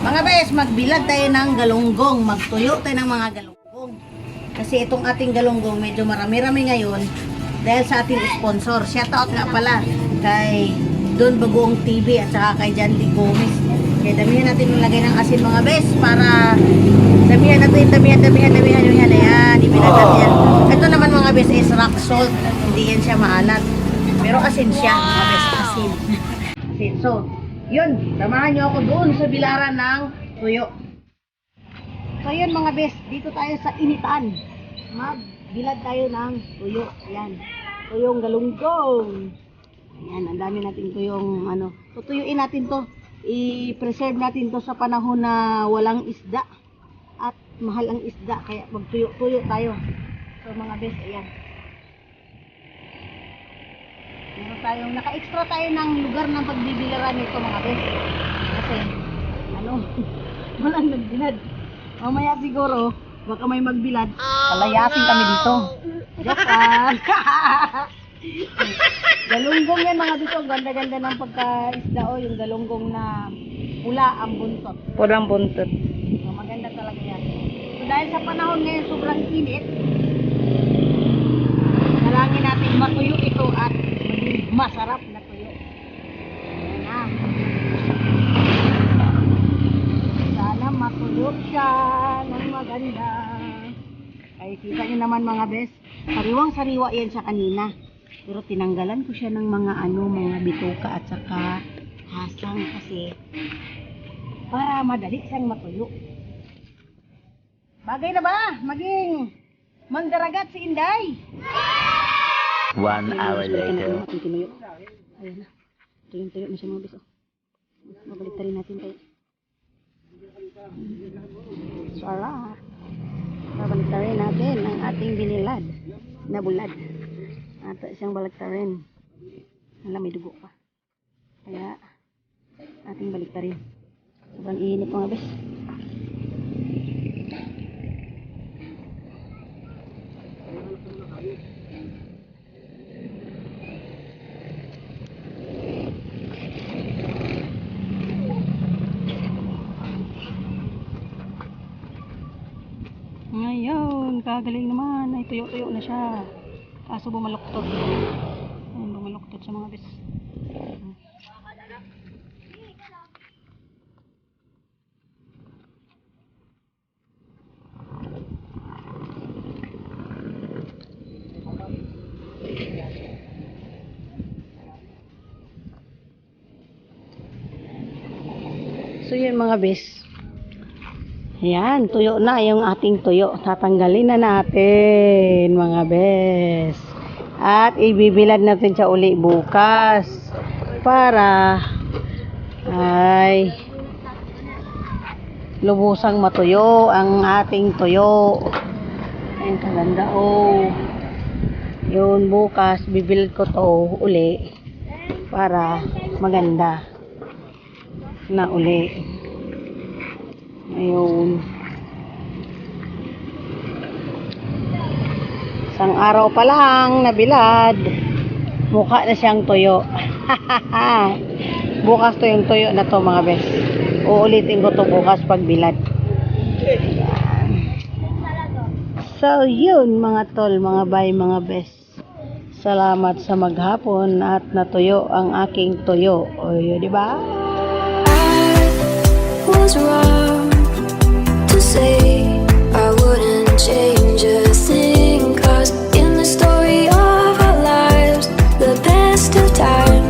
Mga bes, magbilad tayo ng galunggong. Magtuyo tayo ng mga galunggong. Kasi itong ating galunggong medyo marami-rami ngayon dahil sa ating sponsor. Shout out nga pala kay Don Bagoong TV at saka kay Jandy Gomez. Kaya damihan natin yung lagay ng asin mga bes para damihan natin, damihan. Ayan, ibilad natin yan. Ito naman mga bes is rock salt. Hindi yan siya maalat. Pero asin siya mga bes, asin. Asin. So, yun, samahan nyo ako doon sa bilaran ng tuyo. So yun mga bes, dito tayo sa initan. Magbilad tayo ng tuyo. Ayan, tuyong galunggong. Ayan, ang dami natin tuyong ano. Tutuyuin natin to. I-preserve natin to sa panahon na walang isda. At mahal ang isda, kaya magtuyo-tuyo tayo. So mga bes, ayan. Meron tayong, naka-extra tayo ng lugar ng pagbibilaran nito mga bes. Kasi, walang nagbilad. Mamaya siguro, baka may magbilad. Palayasin kami dito. Japan! Galunggong yan mga dito. Ganda-ganda ng pagka-isda o. Yung galunggong na pula ang buntot. Pulang buntot. So, maganda talaga yan. So, dahil sa panahon ngayon sobrang init, dalangin natin matuyo ito at maging masarap na tuyo. Ayan na. Sana matuyo siya ng maganda. Ay, kita nyo naman mga bes, sariwang-sariwa yan siya kanina. Pero tinanggalan ko siya ng mga mga bituka at saka hasang kasi para madali siyang matuyo. Bagay na ba? Maging mandaragat si Inday. 1 hour later. Ayan na. Tuyo na siya mga bis. Mabalik rin natin tayo. Sarap. Babalik rin natin ang ating binilad na bulad. At isang baliktarin. Alam, may dugo pa. Kaya ating baliktarin. Sobrang init mga bis. Ngayon, kagaling naman. Ay, tuyo-tuyo na siya. Kaso bumaluktot. Ayun, bumaluktot siya mga bis. So yun mga bis. Ayan, tuyo na yung ating tuyo. Tatanggalin na natin, mga bes. At ibibilad natin siya uli bukas para ay lubusang matuyo ang ating tuyo. Ayan, kaganda oh. Yun, bukas bibilad ko to uli para maganda na uli. Ayun. Isang araw pa lang nabilad. Mukha na siyang tuyo. Bukas to yung tuyo na to mga bes. Uulitin ko to bukas pag bilad. Ayan. So yun mga tol, mga bay, mga bes. Salamat sa maghapon at natuyo ang aking tuyo. O yun, diba? Was right.